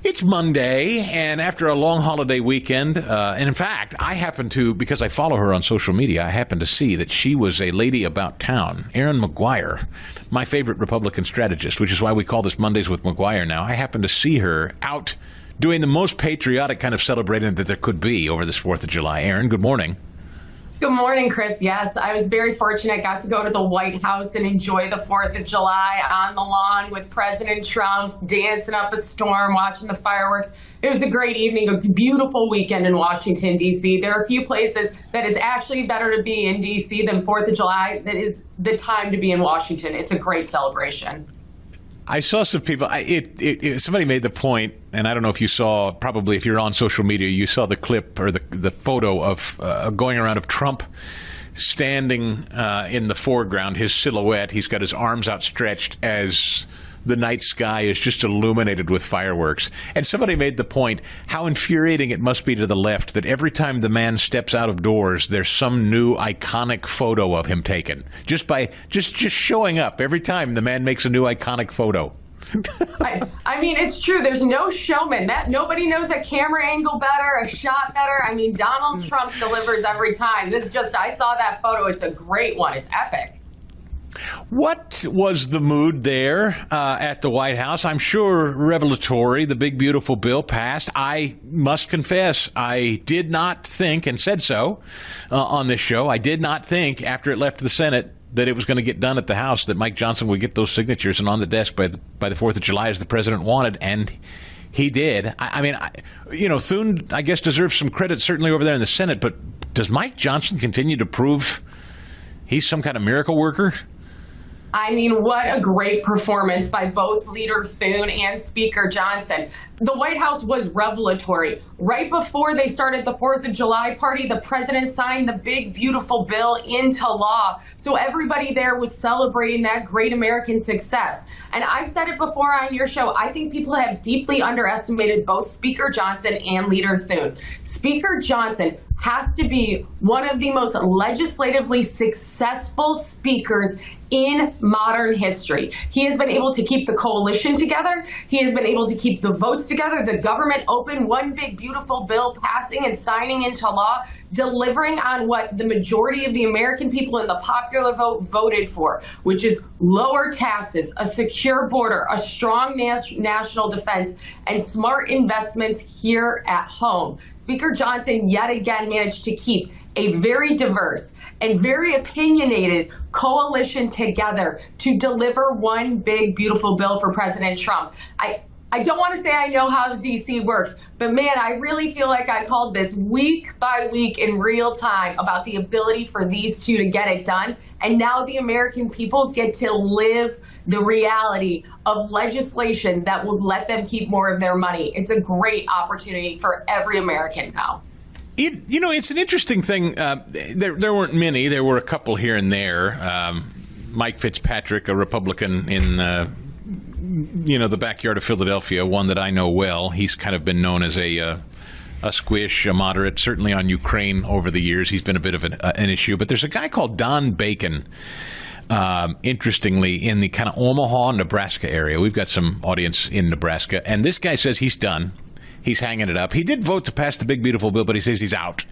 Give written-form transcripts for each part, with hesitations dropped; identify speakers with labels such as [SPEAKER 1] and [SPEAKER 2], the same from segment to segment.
[SPEAKER 1] It's Monday, and after a long holiday weekend, and in fact, I happen to, because I follow her on social media, I happen to see that she was a lady about town. Erin Maguire, my favorite Republican strategist, which is why we call this Mondays with McGuire now. I happen to see her out doing the most patriotic kind of celebrating that there could be over this 4th of July. Erin, good morning.
[SPEAKER 2] Good morning, Chris. Yes, I was very fortunate. Got to go to the White House and enjoy the 4th of July on the lawn with President Trump, dancing up a storm, watching the fireworks. It was a great evening, a beautiful weekend in Washington, D.C. There are a few places that it's actually better to be in D.C. than 4th of July. That is the time to be in Washington. It's a great celebration.
[SPEAKER 1] I saw some people, somebody made the point, and I don't know if you saw, probably if you're on social media, you saw the clip or the photo of going around of Trump standing in the foreground, his silhouette. He's got his arms outstretched as the night sky is just illuminated with fireworks. And somebody made the point how infuriating it must be to the left that every time the man steps out of doors, there's some new iconic photo of him taken. Just by just showing up every time the man makes a new iconic photo.
[SPEAKER 2] I mean, it's true. There's no showman. Nobody knows a camera angle better, a shot better. I mean, Donald Trump delivers every time. I saw that photo. It's a great one. It's epic.
[SPEAKER 1] What was the mood there at the White House? I'm sure revelatory. The big, beautiful bill passed. I must confess, I did not think, and said so on this show, I did not think after it left the Senate that it was going to get done at the House, that Mike Johnson would get those signatures and on the desk by the 4th of July as the president wanted, and he did. I mean, Thune, I guess, deserves some credit certainly over there in the Senate, but does Mike Johnson continue to prove he's some kind of miracle worker?
[SPEAKER 2] I mean, what a great performance by both Leader Thune and Speaker Johnson. The White House was revelatory. Right before they started the 4th of July party, the president signed the big, beautiful bill into law. So everybody there was celebrating that great American success. And I've said it before on your show, I think people have deeply underestimated both Speaker Johnson and Leader Thune. Speaker Johnson has to be one of the most legislatively successful speakers in modern history. He has been able to keep the coalition together. He has been able to keep the votes together, the government open, one big beautiful bill passing and signing into law, delivering on what the majority of the American people in the popular vote voted for, which is lower taxes, a secure border, a strong national defense, and smart investments here at home. Speaker Johnson yet again managed to keep a very diverse and very opinionated coalition together to deliver one big, beautiful bill for President Trump. I don't want to say I know how DC works, but man, I really feel like I called this week by week in real time about the ability for these two to get it done. And now the American people get to live the reality of legislation that will let them keep more of their money. It's a great opportunity for every American now.
[SPEAKER 1] It's an interesting thing. There weren't many. There were a couple here and there. Mike Fitzpatrick, a Republican in the backyard of Philadelphia, one that I know well. He's kind of been known as a squish, a moderate, certainly on Ukraine over the years. He's been a bit of an issue. But there's a guy called Don Bacon, interestingly, in the kind of Omaha, Nebraska area. We've got some audience in Nebraska. And this guy says he's done. He's hanging it up. He did vote to pass the big, beautiful bill, but he says he's out.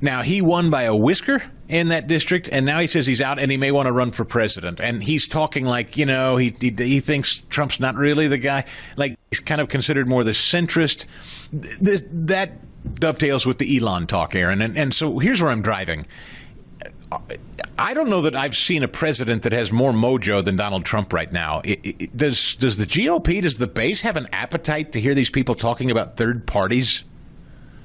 [SPEAKER 1] Now, he won by a whisker in that district, and now he says he's out, and he may want to run for president. And he's talking like, he thinks Trump's not really the guy. Like, he's kind of considered more the centrist. That dovetails with the Elon talk, Erin. And so here's where I'm driving. I don't know that I've seen a president that has more mojo than Donald Trump right now. Does the GOP, does the base have an appetite to hear these people talking about third parties?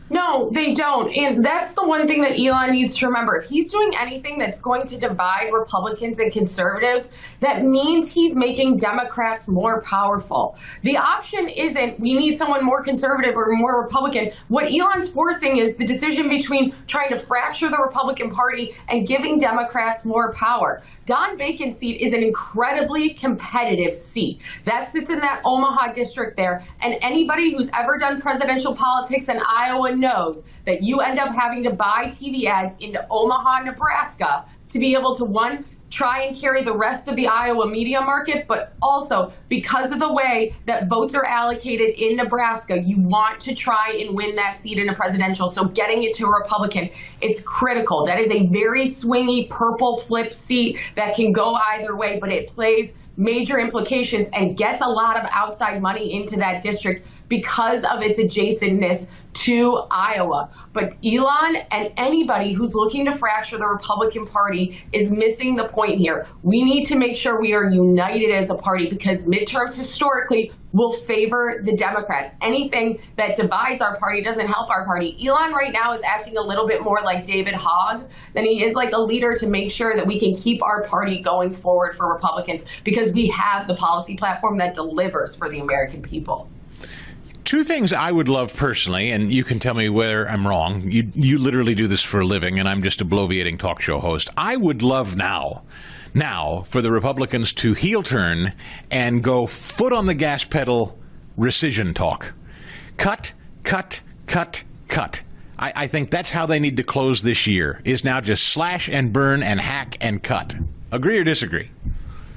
[SPEAKER 2] No, they don't. And that's the one thing that Elon needs to remember. If he's doing anything that's going to divide Republicans and conservatives, that means he's making Democrats more powerful. The option isn't we need someone more conservative or more Republican. What Elon's forcing is the decision between trying to fracture the Republican Party and giving Democrats more power. Don Bacon's seat is an incredibly competitive seat. That sits in that Omaha district there. And anybody who's ever done presidential politics in Iowa knows that you end up having to buy TV ads into Omaha, Nebraska to be able to, one, try and carry the rest of the Iowa media market, but also because of the way that votes are allocated in Nebraska, you want to try and win that seat in a presidential. So getting it to a Republican, it's critical. That is a very swingy purple flip seat that can go either way, but it plays major implications and gets a lot of outside money into that district because of its adjacentness to Iowa. But Elon and anybody who's looking to fracture the Republican Party is missing the point here. We need to make sure we are united as a party because midterms historically will favor the Democrats. Anything that divides our party doesn't help our party. Elon right now is acting a little bit more like David Hogg than he is like a leader to make sure that we can keep our party going forward for Republicans because we have the policy platform that delivers for the American people.
[SPEAKER 1] Two things I would love personally, and you can tell me where I'm wrong. You literally do this for a living, and I'm just a bloviating talk show host. I would love now for the Republicans to heel turn and go foot on the gas pedal rescission talk. Cut. I think that's how they need to close this year, is now just slash and burn and hack and cut. Agree or disagree?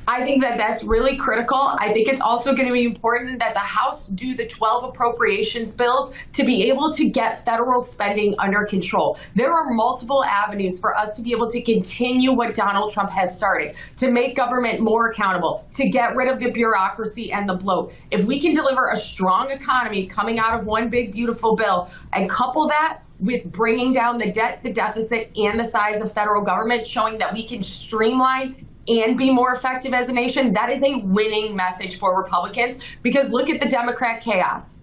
[SPEAKER 2] I think that that's really critical. I think it's also going to be important that the House do the 12 appropriations bills to be able to get federal spending under control. There are multiple avenues for us to be able to continue what Donald Trump has started, to make government more accountable, to get rid of the bureaucracy and the bloat. If we can deliver a strong economy coming out of one big, beautiful bill and couple that with bringing down the debt, the deficit, and the size of federal government, showing that we can streamline and be more effective as a nation, that is a winning message for Republicans because look at the Democrat chaos.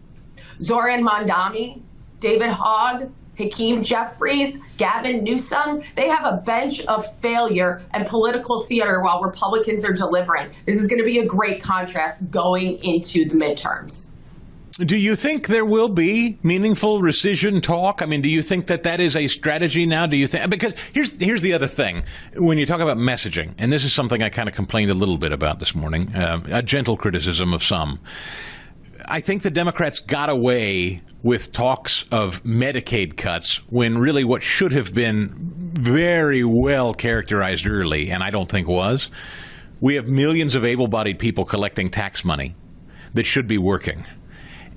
[SPEAKER 2] Zoran Mondami, David Hogg, Hakeem Jeffries, Gavin Newsom, they have a bench of failure and political theater while Republicans are delivering. This is going to be a great contrast going into the midterms.
[SPEAKER 1] Do you think there will be meaningful rescission talk? I mean, do you think that that is a strategy now? Do you think, because here's the other thing. When you talk about messaging, and this is something I kind of complained a little bit about this morning, a gentle criticism of some. I think the Democrats got away with talks of Medicaid cuts when really what should have been very well characterized early, and I don't think was, we have millions of able-bodied people collecting tax money that should be working.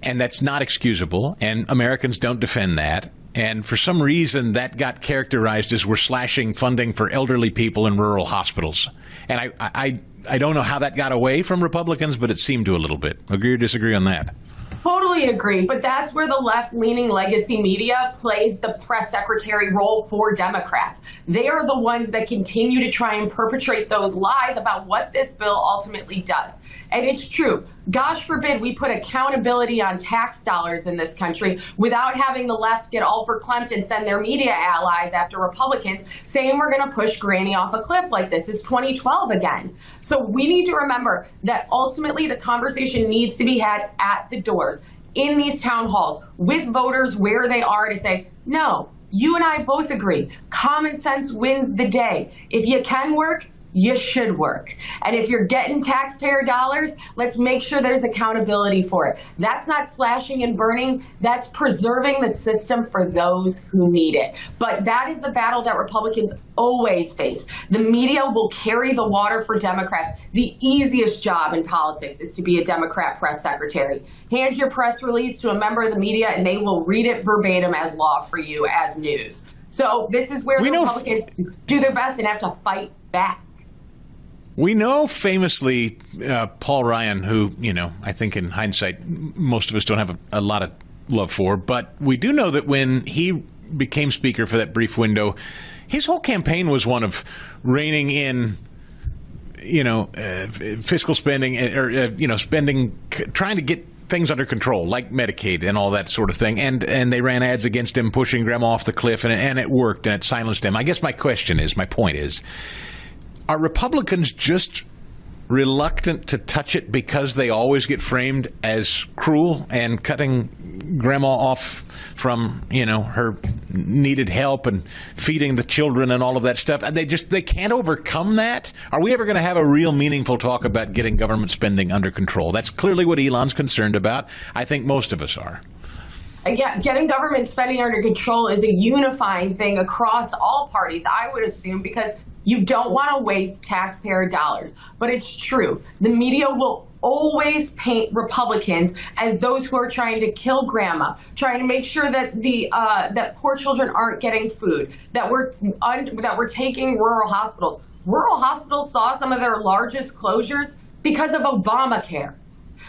[SPEAKER 1] And that's not excusable, and Americans don't defend that. And for some reason, that got characterized as we're slashing funding for elderly people in rural hospitals. And I don't know how that got away from Republicans, but it seemed to a little bit. Agree or disagree on that?
[SPEAKER 2] Totally agree, but that's where the left-leaning legacy media plays the press secretary role for Democrats. They are the ones that continue to try and perpetrate those lies about what this bill ultimately does. And it's true. Gosh forbid we put accountability on tax dollars in this country without having the left get all verklempt and send their media allies after Republicans saying we're going to push Granny off a cliff like this. It's 2012 again. So we need to remember that ultimately the conversation needs to be had at the doors, in these town halls, with voters where they are to say, no, you and I both agree. Common sense wins the day. If you can work, you should work. And if you're getting taxpayer dollars, let's make sure there's accountability for it. That's not slashing and burning. That's preserving the system for those who need it. But that is the battle that Republicans always face. The media will carry the water for Democrats. The easiest job in politics is to be a Democrat press secretary. Hand your press release to a member of the media and they will read it verbatim as law for you as news. So this is where the Republicans do their best and have to fight back.
[SPEAKER 1] We know famously Paul Ryan, who, I think in hindsight, most of us don't have a lot of love for, but we do know that when he became speaker for that brief window, his whole campaign was one of reining in, fiscal spending or, spending, trying to get things under control, like Medicaid and all that sort of thing. And they ran ads against him, pushing Grandma off the cliff, and it worked, and it silenced him. I guess my point is, are Republicans just reluctant to touch it because they always get framed as cruel and cutting Grandma off from, her needed help and feeding the children and all of that stuff? They can't overcome that? Are we ever going to have a real meaningful talk about getting government spending under control? That's clearly what Elon's concerned about. I think most of us are.
[SPEAKER 2] Yeah, getting government spending under control is a unifying thing across all parties, I would assume, because You don't want to waste taxpayer dollars. But it's true. The media will always paint Republicans as those who are trying to kill grandma, trying to make sure that that poor children aren't getting food, that we're taking rural hospitals. Rural hospitals saw some of their largest closures because of Obamacare,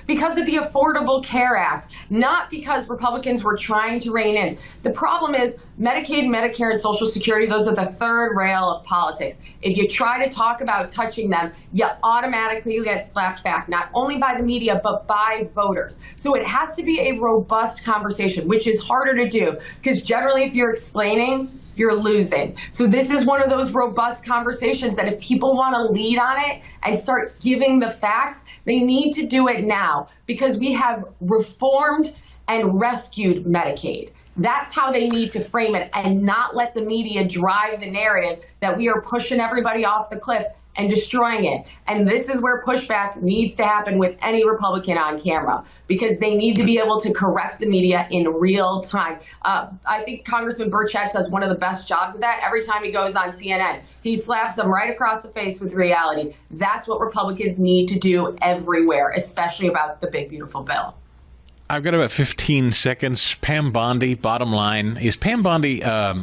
[SPEAKER 2] because of the Affordable Care Act, not because Republicans were trying to rein in. The problem is Medicaid, Medicare, and Social Security, those are the third rail of politics. If you try to talk about touching them, you automatically get slapped back, not only by the media, but by voters. So it has to be a robust conversation, which is harder to do, because generally if you're explaining, you're losing. So this is one of those robust conversations that if people want to lead on it and start giving the facts, they need to do it now, because we have reformed and rescued Medicaid. That's how they need to frame it, and not let the media drive the narrative that we are pushing everybody off the cliff and destroying it. And this is where pushback needs to happen with any Republican on camera, because they need to be able to correct the media in real time. I think Congressman Burchett does one of the best jobs of that. Every time he goes on CNN, he slaps them right across the face with reality. That's what Republicans need to do everywhere, especially about the big, beautiful bill.
[SPEAKER 1] I've got about 15 seconds. Pam Bondi, bottom line. Is Pam Bondi a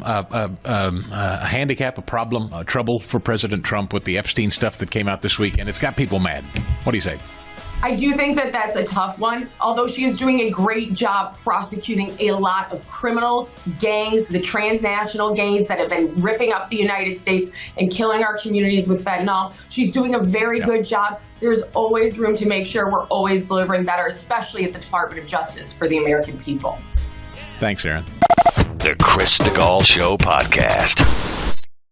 [SPEAKER 1] handicap, a problem, a trouble for President Trump with the Epstein stuff that came out this week? And it's got people mad. What do you say?
[SPEAKER 2] I do think that that's a tough one, although she is doing a great job prosecuting a lot of criminals, gangs, the transnational gangs that have been ripping up the United States and killing our communities with fentanyl. She's doing a very good job. There's always room to make sure we're always delivering better, especially at the Department of Justice for the American people.
[SPEAKER 1] Thanks, Erin.
[SPEAKER 3] The Chris Stigall Show podcast.